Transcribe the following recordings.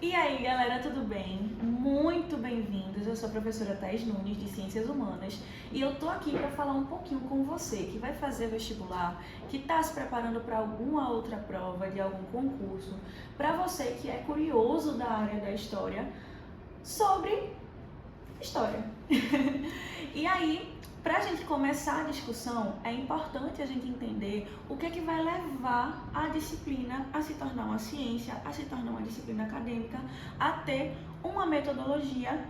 E aí, galera, tudo bem? Muito bem-vindos. Eu sou a professora Thaís Nunes, de Ciências Humanas, e eu tô aqui para falar um pouquinho com você que vai fazer vestibular, que está se preparando para alguma outra prova de algum concurso, para você que é curioso da área da história, sobre história. E aí, para a gente começar a discussão, é importante a gente entender o que é que vai levar a disciplina a se tornar uma ciência, a se tornar uma disciplina acadêmica, a ter uma metodologia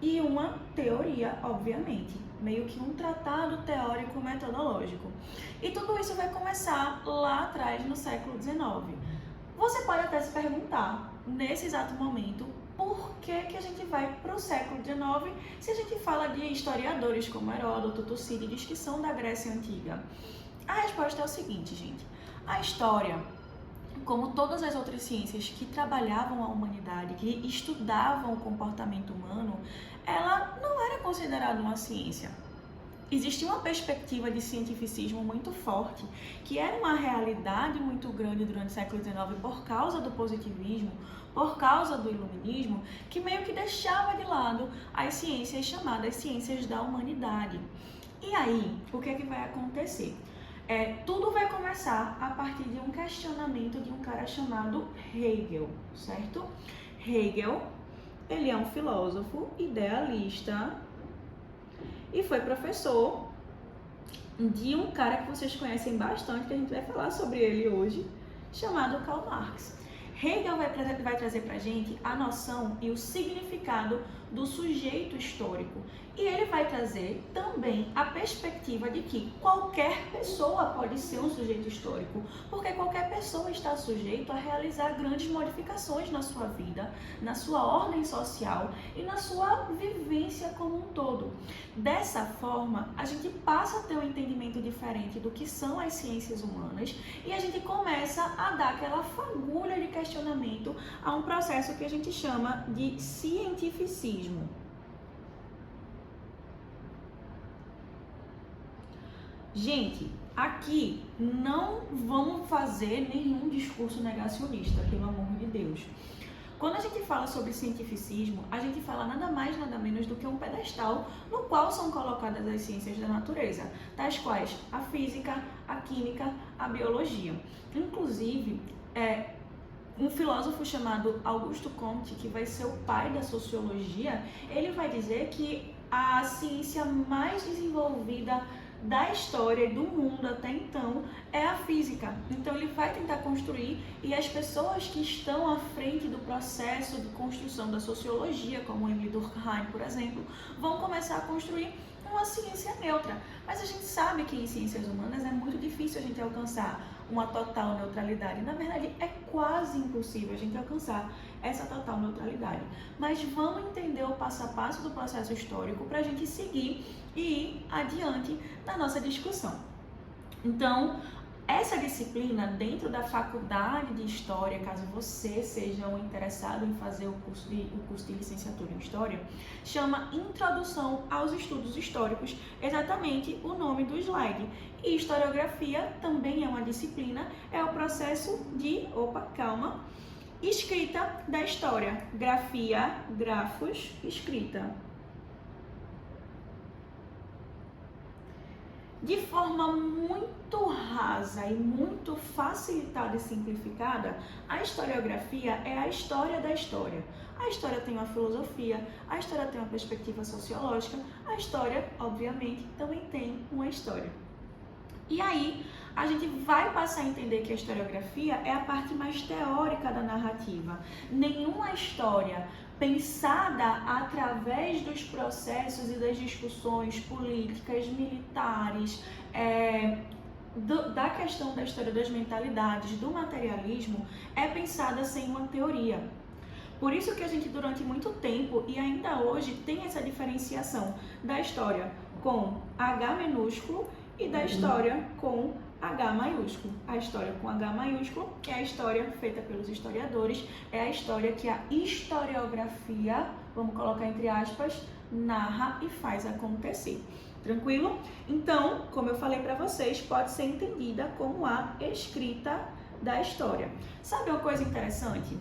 e uma teoria, obviamente, meio que um tratado teórico metodológico. E tudo isso vai começar lá atrás, no século XIX. Você pode até se perguntar, nesse exato momento, por que a gente vai para o século XIX se a gente fala de historiadores como Heródoto, Tucídides, que são da Grécia Antiga? A resposta é o seguinte, gente. A história, como todas as outras ciências que trabalhavam a humanidade, que estudavam o comportamento humano, ela não era considerada uma ciência. Existia uma perspectiva de cientificismo muito forte, que era uma realidade muito grande durante o século XIX por causa do positivismo, por causa do iluminismo, que meio que deixava de lado as ciências chamadas ciências da humanidade. E aí, o que é que vai acontecer? Tudo vai começar a partir de um questionamento de um cara chamado Hegel, certo? Hegel, ele é um filósofo idealista e foi professor de um cara que vocês conhecem bastante, que a gente vai falar sobre ele hoje, chamado Karl Marx. Hegel vai trazer para a gente a noção e o significado do sujeito histórico. E ele vai trazer também a perspectiva de que qualquer pessoa pode ser um sujeito histórico, porque qualquer pessoa está sujeito a realizar grandes modificações na sua vida, na sua ordem social e na sua vivência como um todo. Dessa forma, a gente passa a ter um entendimento diferente do que são as ciências humanas e a gente começa a dar aquela fagulha de questionamento a um processo que a gente chama de cientificismo. Gente, aqui não vamos fazer nenhum discurso negacionista, pelo amor de Deus. Quando a gente fala sobre cientificismo, a gente fala nada mais, nada menos do que um pedestal no qual são colocadas as ciências da natureza, tais quais a física, a química, a biologia. Inclusive, um filósofo chamado Augusto Comte, que vai ser o pai da sociologia, ele vai dizer que a ciência mais desenvolvida da história e do mundo até então é a física. Então ele vai tentar construir, e as pessoas que estão à frente do processo de construção da sociologia, como Emile Durkheim, por exemplo, vão começar a construir uma ciência neutra. Mas a gente sabe que em ciências humanas é muito difícil a gente alcançar uma total neutralidade. Na verdade, é quase impossível a gente alcançar essa total neutralidade. Mas vamos entender o passo a passo do processo histórico para a gente seguir e ir adiante na nossa discussão. Então, essa disciplina, dentro da faculdade de História, caso você seja um interessado em fazer o curso de licenciatura em História, chama Introdução aos Estudos Históricos, exatamente o nome do slide. E historiografia também é uma disciplina, é o processo de, escrita da história. Grafia, grafos, escrita. De forma muito rasa e muito facilitada e simplificada, a historiografia é a história da história. A história tem uma filosofia, a história tem uma perspectiva sociológica, a história, obviamente, também tem uma história. E aí, a gente vai passar a entender que a historiografia é a parte mais teórica da narrativa. Nenhuma história pensada através dos processos e das discussões políticas, militares, da questão da história das mentalidades, do materialismo, é pensada sem uma teoria. Por isso que a gente, durante muito tempo e ainda hoje, tem essa diferenciação da história com H minúsculo e da história com H maiúsculo. A história com H maiúsculo é a história feita pelos historiadores, é a história que a historiografia, vamos colocar entre aspas, narra e faz acontecer. Tranquilo? Então, como eu falei para vocês, pode ser entendida como a escrita da história. Sabe uma coisa interessante?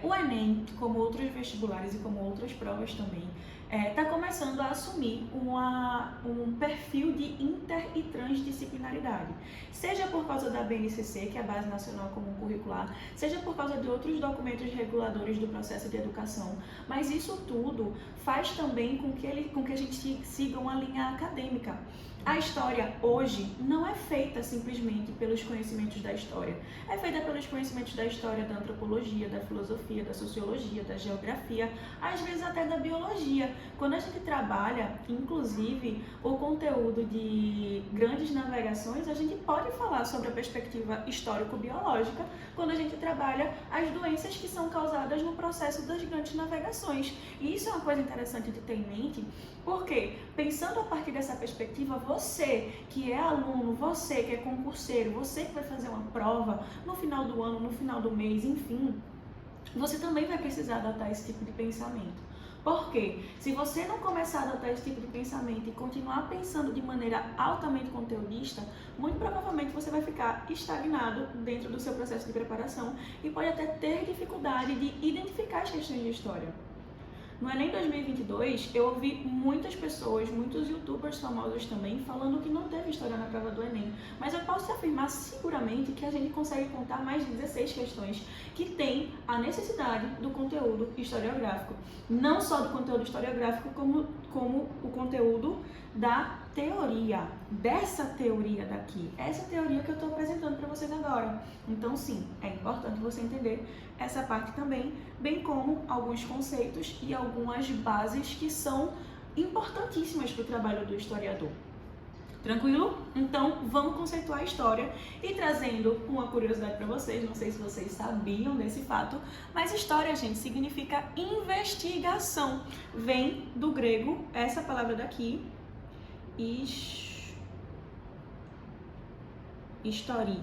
O Enem, como outros vestibulares e como outras provas também, está começando a assumir um perfil de inter e transdisciplinaridade. Seja por causa da BNCC, que é a Base Nacional Comum Curricular, seja por causa de outros documentos reguladores do processo de educação, mas isso tudo faz também com que a gente siga uma linha acadêmica. A história hoje não é feita simplesmente pelos conhecimentos da história, é feita pelos conhecimentos da história, da antropologia, da filosofia, da sociologia, da geografia, às vezes até da biologia. Quando a gente trabalha, inclusive, o conteúdo de grandes navegações, a gente pode falar sobre a perspectiva histórico-biológica quando a gente trabalha as doenças que são causadas no processo das grandes navegações. E isso é uma coisa interessante de ter em mente, porque pensando a partir dessa perspectiva, você que é aluno, você que é concurseiro, você que vai fazer uma prova no final do ano, no final do mês, enfim, você também vai precisar adotar esse tipo de pensamento. Porque se você não começar a adotar esse tipo de pensamento e continuar pensando de maneira altamente conteudista, muito provavelmente você vai ficar estagnado dentro do seu processo de preparação e pode até ter dificuldade de identificar as questões de história. No Enem 2022, eu ouvi muitas pessoas, muitos youtubers famosos também, falando que não teve história na prova do Enem. Mas eu posso afirmar seguramente que a gente consegue contar mais de 16 questões que têm a necessidade do conteúdo historiográfico. Não só do conteúdo historiográfico, como o conteúdo da teoria, dessa teoria daqui. Essa teoria que eu estou apresentando para vocês agora. Então, sim, é importante você entender essa parte também, bem como alguns conceitos e algumas bases que são importantíssimas para o trabalho do historiador. Tranquilo? Então, vamos conceituar a história e trazendo uma curiosidade para vocês, não sei se vocês sabiam desse fato, mas história, gente, significa investigação. Vem do grego, essa palavra daqui, histori,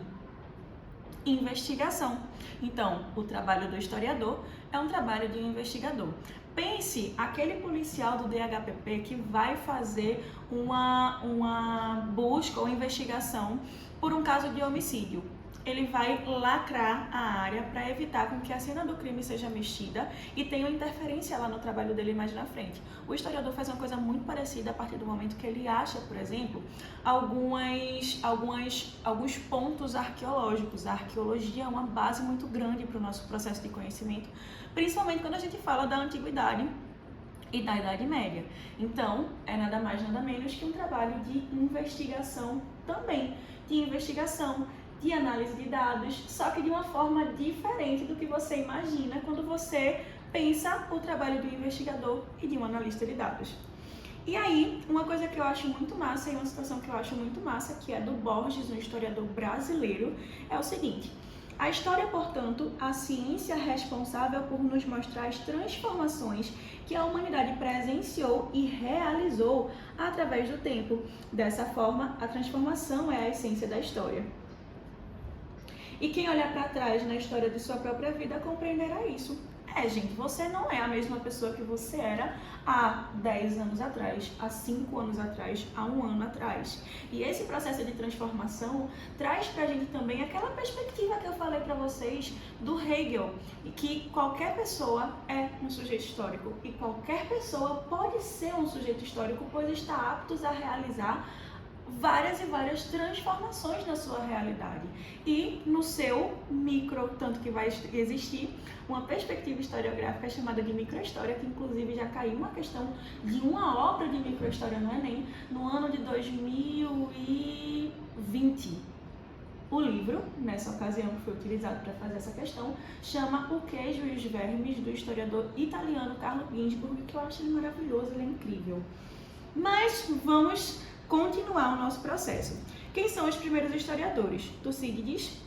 investigação. Então, o trabalho do historiador é um trabalho de um investigador. Pense aquele policial do DHPP que vai fazer uma busca ou investigação por um caso de homicídio. Ele vai lacrar a área para evitar com que a cena do crime seja mexida e tenha uma interferência lá no trabalho dele mais na frente. O historiador faz uma coisa muito parecida a partir do momento que ele acha, por exemplo, alguns pontos arqueológicos. A arqueologia é uma base muito grande para o nosso processo de conhecimento, principalmente quando a gente fala da antiguidade e da Idade Média. Então, é nada mais nada menos que um trabalho de investigação também, de análise de dados, só que de uma forma diferente do que você imagina quando você pensa o trabalho do investigador e de um analista de dados. E aí, uma coisa que eu acho muito massa e uma situação que eu acho muito massa, que é do Borges, um historiador brasileiro, é o seguinte: a história, portanto, a ciência responsável por nos mostrar as transformações que a humanidade presenciou e realizou através do tempo. Dessa forma, a transformação é a essência da história. E quem olhar para trás na história de sua própria vida compreenderá isso. Gente, você não é a mesma pessoa que você era há 10 anos atrás, há 5 anos atrás, há 1 ano atrás. E esse processo de transformação traz pra gente também aquela perspectiva que eu falei pra vocês do Hegel, que qualquer pessoa é um sujeito histórico e qualquer pessoa pode ser um sujeito histórico, pois está apto a realizar várias e várias transformações na sua realidade e no seu micro, tanto que vai existir uma perspectiva historiográfica chamada de microhistória, que inclusive já caiu uma questão de uma obra de microhistória no Enem no ano de 2020. O livro, nessa ocasião que foi utilizado para fazer essa questão, chama O Queijo e os Vermes, do historiador italiano Carlo Ginzburg, que eu acho ele maravilhoso, ele é incrível. Mas vamos continuar o nosso processo. Quem são os primeiros historiadores? Tucídides,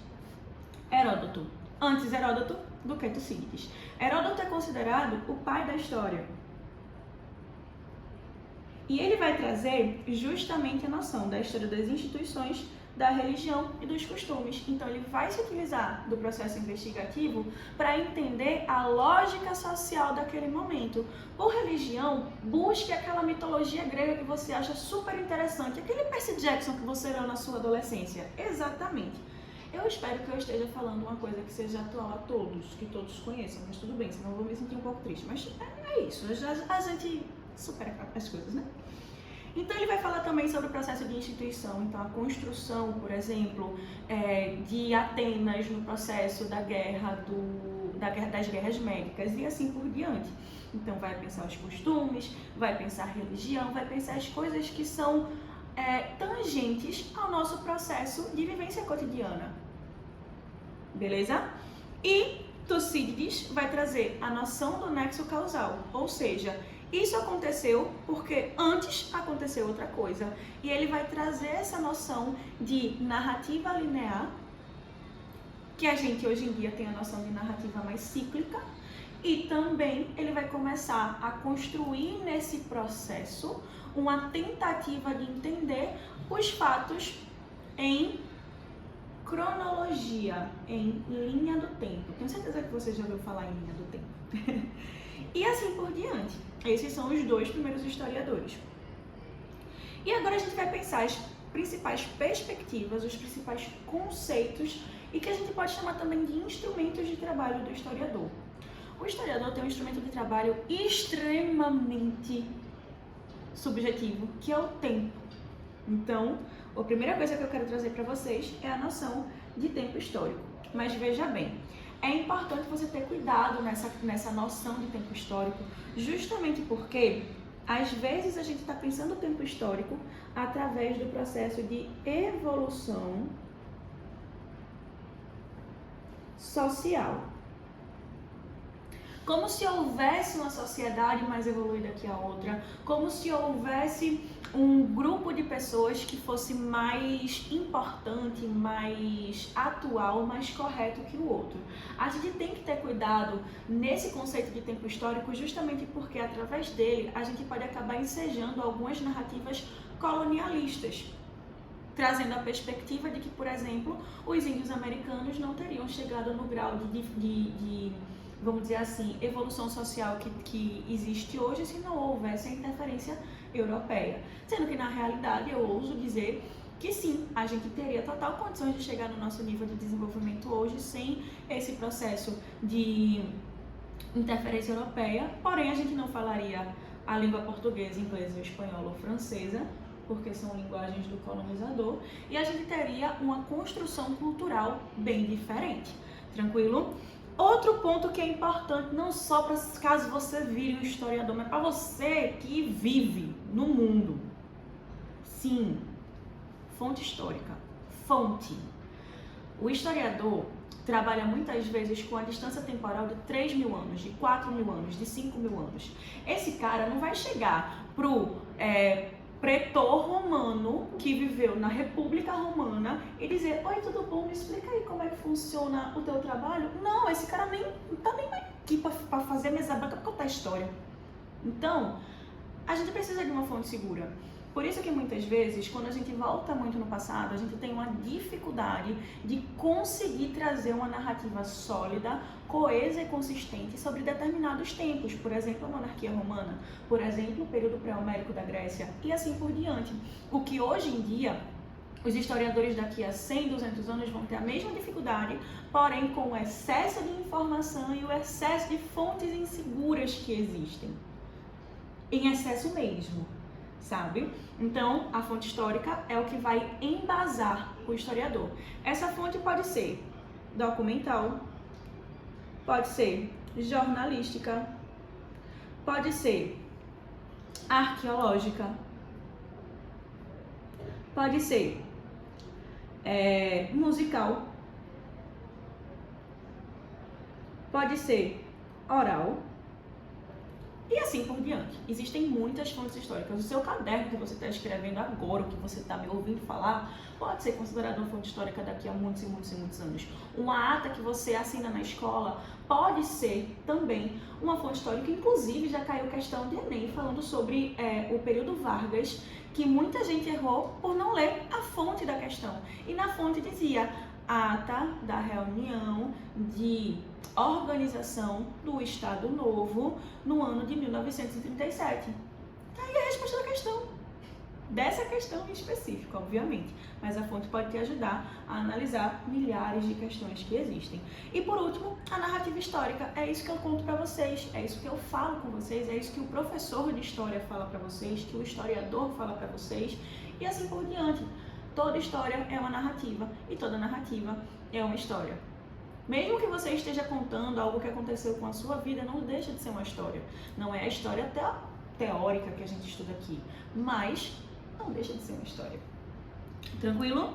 Heródoto. Antes Heródoto do que Tucídides. Heródoto é considerado o pai da história. E ele vai trazer justamente a noção da história das instituições, da religião e dos costumes. Então, ele vai se utilizar do processo investigativo para entender a lógica social daquele momento. Por religião, busque aquela mitologia grega que você acha super interessante, aquele Percy Jackson que você leu na sua adolescência. Exatamente. Eu espero que eu esteja falando uma coisa que seja atual a todos, que todos conheçam, mas tudo bem, senão eu vou me sentir um pouco triste. Mas é isso, a gente supera as coisas, né? Então ele vai falar também sobre o processo de instituição, então a construção, por exemplo, de Atenas no processo das guerras médicas e assim por diante. Então vai pensar os costumes, vai pensar a religião, vai pensar as coisas que são tangentes ao nosso processo de vivência cotidiana. Beleza? E Tucídides vai trazer a noção do nexo causal, ou seja, isso aconteceu porque antes aconteceu outra coisa. E ele vai trazer essa noção de narrativa linear, que a gente hoje em dia tem a noção de narrativa mais cíclica, e também ele vai começar a construir nesse processo uma tentativa de entender os fatos em cronologia, em linha do tempo. Tenho certeza que você já ouviu falar em linha do tempo. E assim por diante. Esses são os dois primeiros historiadores. E agora a gente vai pensar as principais perspectivas, os principais conceitos e que a gente pode chamar também de instrumentos de trabalho do historiador. O historiador tem um instrumento de trabalho extremamente subjetivo, que é o tempo. Então, a primeira coisa que eu quero trazer para vocês é a noção de tempo histórico. Mas veja bem, é importante você ter cuidado nessa noção de tempo histórico, justamente porque, às vezes, a gente está pensando o tempo histórico através do processo de evolução social. Como se houvesse uma sociedade mais evoluída que a outra, como se houvesse um grupo de pessoas que fosse mais importante, mais atual, mais correto que o outro. A gente tem que ter cuidado nesse conceito de tempo histórico justamente porque através dele a gente pode acabar ensejando algumas narrativas colonialistas, trazendo a perspectiva de que, por exemplo, os índios americanos não teriam chegado no grau de vamos dizer assim, evolução social que existe hoje se não houvesse a interferência europeia. Sendo que, na realidade, eu ouso dizer que sim, a gente teria total condições de chegar no nosso nível de desenvolvimento hoje sem esse processo de interferência europeia, porém a gente não falaria a língua portuguesa, inglesa, espanhola ou francesa, porque são linguagens do colonizador, e a gente teria uma construção cultural bem diferente. Tranquilo? Outro ponto que é importante, não só para caso você vire um historiador, mas para você que vive no mundo. Sim, fonte histórica. Fonte. O historiador trabalha muitas vezes com a distância temporal de 3.000 anos, de 4.000 anos, de 5.000 anos. Esse cara não vai chegar pro pretor romano que viveu na República Romana e dizer: oi, tudo bom? Me explica aí como é que funciona o teu trabalho. Não, esse cara nem tá nem aqui para fazer mesa branca para contar a história. Então, a gente precisa de uma fonte segura. Por isso que muitas vezes, quando a gente volta muito no passado, a gente tem uma dificuldade de conseguir trazer uma narrativa sólida, coesa e consistente sobre determinados tempos. Por exemplo, a monarquia romana, por exemplo, o período pré-homérico da Grécia e assim por diante. O que hoje em dia, os historiadores daqui a 100, 200 anos vão ter a mesma dificuldade, porém com o excesso de informação e o excesso de fontes inseguras que existem. Em excesso mesmo. Sabe? Então, a fonte histórica é o que vai embasar o historiador. Essa fonte pode ser documental, pode ser jornalística, pode ser arqueológica, pode ser musical, pode ser oral, e assim por diante. Existem muitas fontes históricas. O seu caderno que você está escrevendo agora, o que você está me ouvindo falar, pode ser considerado uma fonte histórica daqui a muitos e muitos e muitos anos. Uma ata que você assina na escola pode ser também uma fonte histórica. Inclusive, já caiu questão de Enem falando sobre o período Vargas, que muita gente errou por não ler a fonte da questão. E na fonte dizia: ata da reunião de organização do Estado Novo no ano de 1937. Tá aí a resposta da questão. dessa questão em específico, obviamente, mas a fonte pode te ajudar a analisar milhares de questões que existem. E por último, a narrativa histórica. É isso que eu conto para vocês, é isso que eu falo com vocês, é isso que o professor de história fala para vocês, que o historiador fala para vocês e assim por diante. Toda história é uma narrativa e toda narrativa é uma história. Mesmo que você esteja contando algo que aconteceu com a sua vida, não deixa de ser uma história. Não é a história teórica que a gente estuda aqui, mas não deixa de ser uma história. Tranquilo?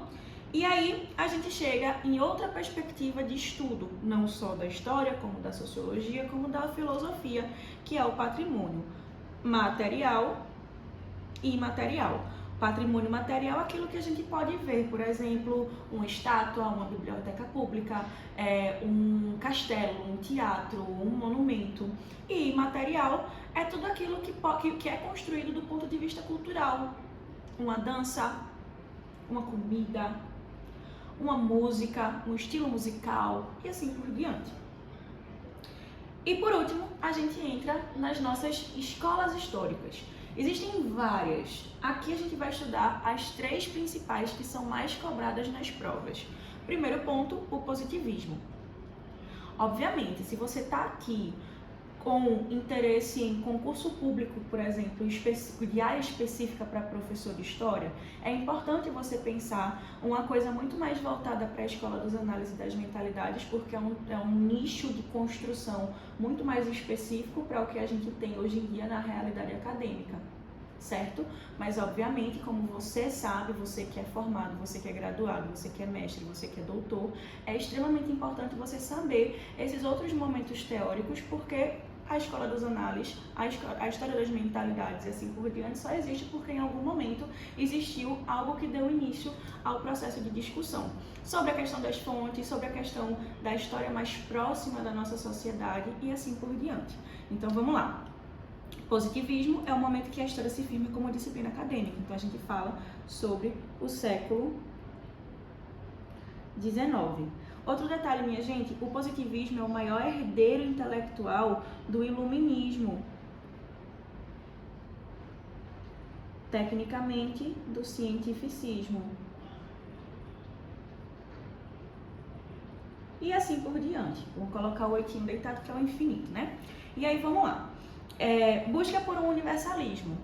E aí a gente chega em outra perspectiva de estudo, não só da história, como da sociologia, como da filosofia, que é o patrimônio material e imaterial. Patrimônio material é aquilo que a gente pode ver, por exemplo, uma estátua, uma biblioteca pública, um castelo, um teatro, um monumento. E imaterial é tudo aquilo que é construído do ponto de vista cultural. Uma dança, uma comida, uma música, um estilo musical e assim por diante. E por último, a gente entra nas nossas escolas históricas. Existem várias. Aqui a gente vai estudar as 3 principais que são mais cobradas nas provas. Primeiro ponto, o positivismo. Obviamente, se você está aqui com interesse em concurso público, por exemplo, de área específica para professor de história, é importante você pensar uma coisa muito mais voltada para a escola dos análises das mentalidades, porque é um nicho de construção muito mais específico para o que a gente tem hoje em dia na realidade acadêmica, certo? Mas, obviamente, como você sabe, você que é formado, você que é graduado, você que é mestre, você que é doutor, é extremamente importante você saber esses outros momentos teóricos, porque a escola dos análises, a história das mentalidades e assim por diante só existe porque em algum momento existiu algo que deu início ao processo de discussão sobre a questão das fontes, sobre a questão da história mais próxima da nossa sociedade e assim por diante. Então vamos lá. Positivismo é o momento que a história se firma como disciplina acadêmica. Então a gente fala sobre o século XIX. Outro detalhe, minha gente, o positivismo é o maior herdeiro intelectual do iluminismo, tecnicamente do cientificismo. E assim por diante. Vou colocar o 8 deitado, que é o infinito, né? E aí vamos lá. Busca por um universalismo.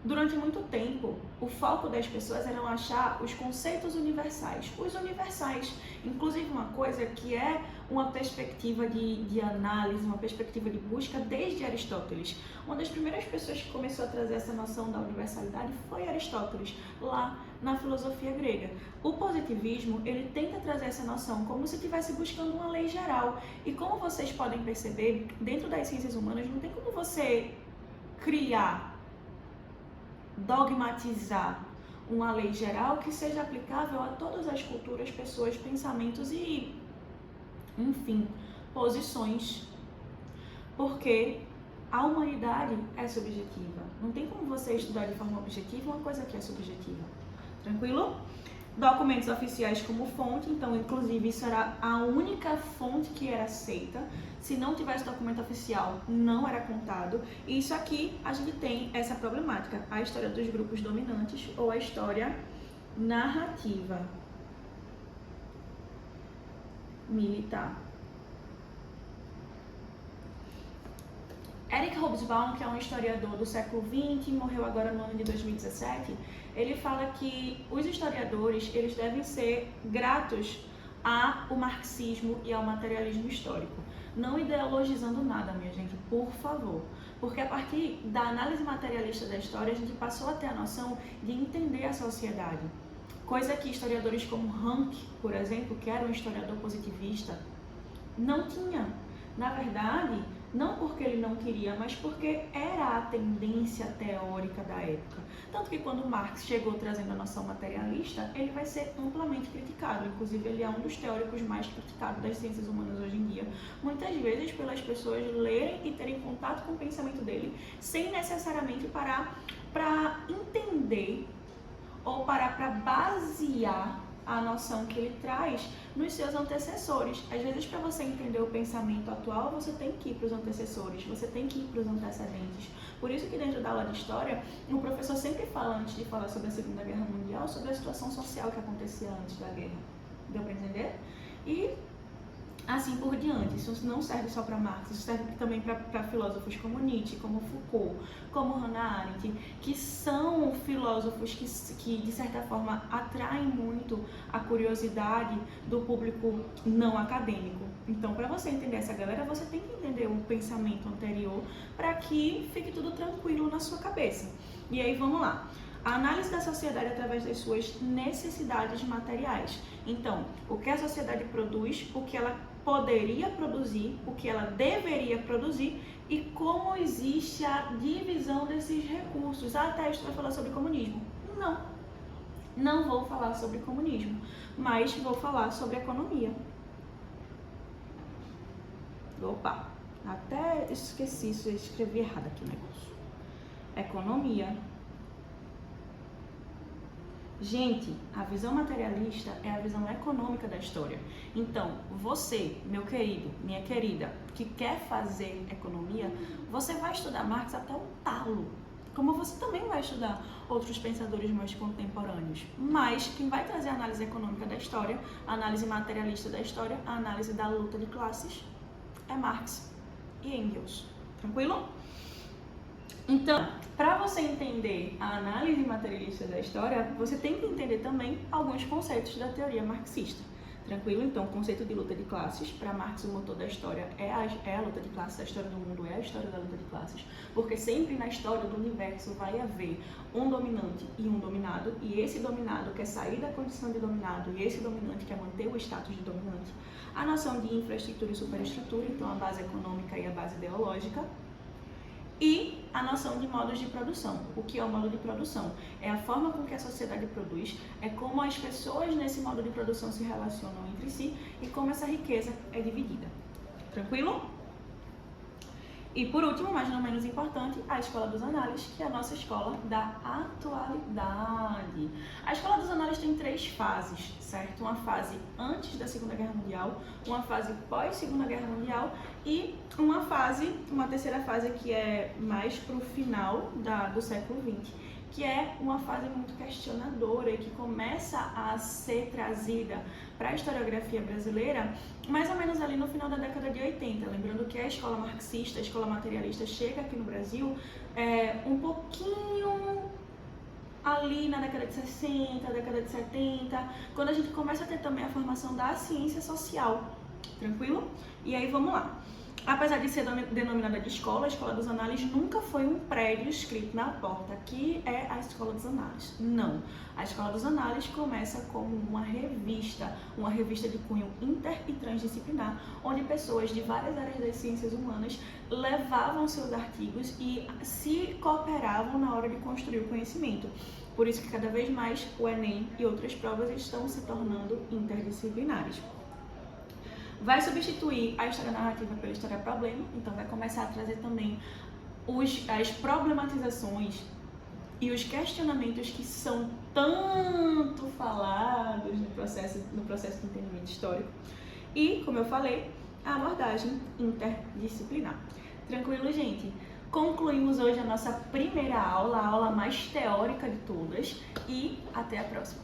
Durante muito tempo, o foco das pessoas era achar os conceitos universais. Os universais, inclusive uma coisa que é uma perspectiva de análise, uma perspectiva de busca desde Aristóteles. Uma das primeiras pessoas que começou a trazer essa noção da universalidade foi Aristóteles, lá na filosofia grega. O positivismo, ele tenta trazer essa noção como se estivesse buscando uma lei geral. E como vocês podem perceber, dentro das ciências humanas não tem como você criar, dogmatizar uma lei geral que seja aplicável a todas as culturas, pessoas, pensamentos e, enfim, posições. Porque a humanidade é subjetiva. Não tem como você estudar de forma objetiva uma coisa que é subjetiva. Tranquilo? Documentos oficiais como fonte, então, inclusive, isso era a única fonte que era aceita. Se não tivesse documento oficial, não era contado. E isso aqui, a gente tem essa problemática, a história dos grupos dominantes ou a história narrativa militar. Eric Hobsbawm, que é um historiador do século XX, morreu agora no ano de 2017, ele fala que os historiadores, eles devem ser gratos ao marxismo e ao materialismo histórico. Não ideologizando nada, minha gente, por favor. Porque a partir da análise materialista da história, a gente passou a ter a noção de entender a sociedade. Coisa que historiadores como Rank, por exemplo, que era um historiador positivista, não tinha. Na verdade, não porque ele não queria, mas porque era a tendência teórica da época. Tanto que quando Marx chegou trazendo a noção materialista, ele vai ser amplamente criticado. Inclusive, ele é um dos teóricos mais criticados das ciências humanas hoje em dia. Muitas vezes pelas pessoas lerem e terem contato com o pensamento dele, sem necessariamente parar para entender ou parar para basear a noção que ele traz nos seus antecessores. Às vezes, para você entender o pensamento atual, você tem que ir para os antecessores, você tem que ir para os antecedentes. Por isso que dentro da aula de História, o professor sempre fala, antes de falar sobre a Segunda Guerra Mundial, sobre a situação social que acontecia antes da guerra. Deu para entender? E assim por diante. Isso não serve só para Marx, isso serve também para filósofos como Nietzsche, como Foucault, como Hannah Arendt, que são filósofos que de certa forma atraem muito a curiosidade do público não acadêmico. Então, para você entender essa galera, você tem que entender o pensamento anterior para que fique tudo tranquilo na sua cabeça. E aí, vamos lá. A análise da sociedade através das suas necessidades materiais. Então, o que a sociedade produz, o que ela poderia produzir, o que ela deveria produzir e como existe a divisão desses recursos. Até isso vai falar sobre comunismo? Não vou falar sobre comunismo, mas vou falar sobre economia. Opa, até esqueci, escrevi errado aqui o negócio. Economia. Gente, a visão materialista é a visão econômica da história. Então, você, meu querido, minha querida, que quer fazer economia, você vai estudar Marx até o talo. Como você também vai estudar outros pensadores mais contemporâneos. Mas quem vai trazer a análise econômica da história, a análise materialista da história, a análise da luta de classes, é Marx e Engels. Tranquilo? Então, para você entender a análise materialista da história, você tem que entender também alguns conceitos da teoria marxista. Tranquilo? Então, o conceito de luta de classes, para Marx o motor da história é a luta de classes, a história do mundo é a história da luta de classes, porque sempre na história do universo vai haver um dominante e um dominado, e esse dominado quer sair da condição de dominado, e esse dominante quer manter o status de dominante. A noção de infraestrutura e superestrutura, então a base econômica e a base ideológica, e a noção de modos de produção. O que é o modo de produção? É a forma com que a sociedade produz, é como as pessoas nesse modo de produção se relacionam entre si e como essa riqueza é dividida. Tranquilo? E por último, mas não menos importante, a Escola dos Análises, que é a nossa escola da atualidade. A Escola dos Análises tem 3 fases, certo? Uma fase antes da Segunda Guerra Mundial, uma fase pós-Segunda Guerra Mundial e uma terceira fase que é mais para o final do século XX, que é uma fase muito questionadora e que começa a ser trazida para a historiografia brasileira mais ou menos ali no final da década de 80. Lembrando que a escola marxista, a escola materialista chega aqui no Brasil um pouquinho ali na década de 60, década de 70, quando a gente começa a ter também a formação da ciência social. Tranquilo? E aí vamos lá. Apesar de ser denominada de escola, a Escola dos Análises nunca foi um prédio escrito na porta. Aqui é a Escola dos Análises. Não. A Escola dos Análises começa como uma revista de cunho inter e transdisciplinar, onde pessoas de várias áreas das ciências humanas levavam seus artigos e se cooperavam na hora de construir o conhecimento. Por isso que cada vez mais o Enem e outras provas estão se tornando interdisciplinares. Vai substituir a história narrativa pela história problema, então vai começar a trazer também as problematizações e os questionamentos que são tanto falados no processo de entendimento histórico. E, como eu falei, a abordagem interdisciplinar. Tranquilo, gente? Concluímos hoje a nossa primeira aula, a aula mais teórica de todas, e até a próxima.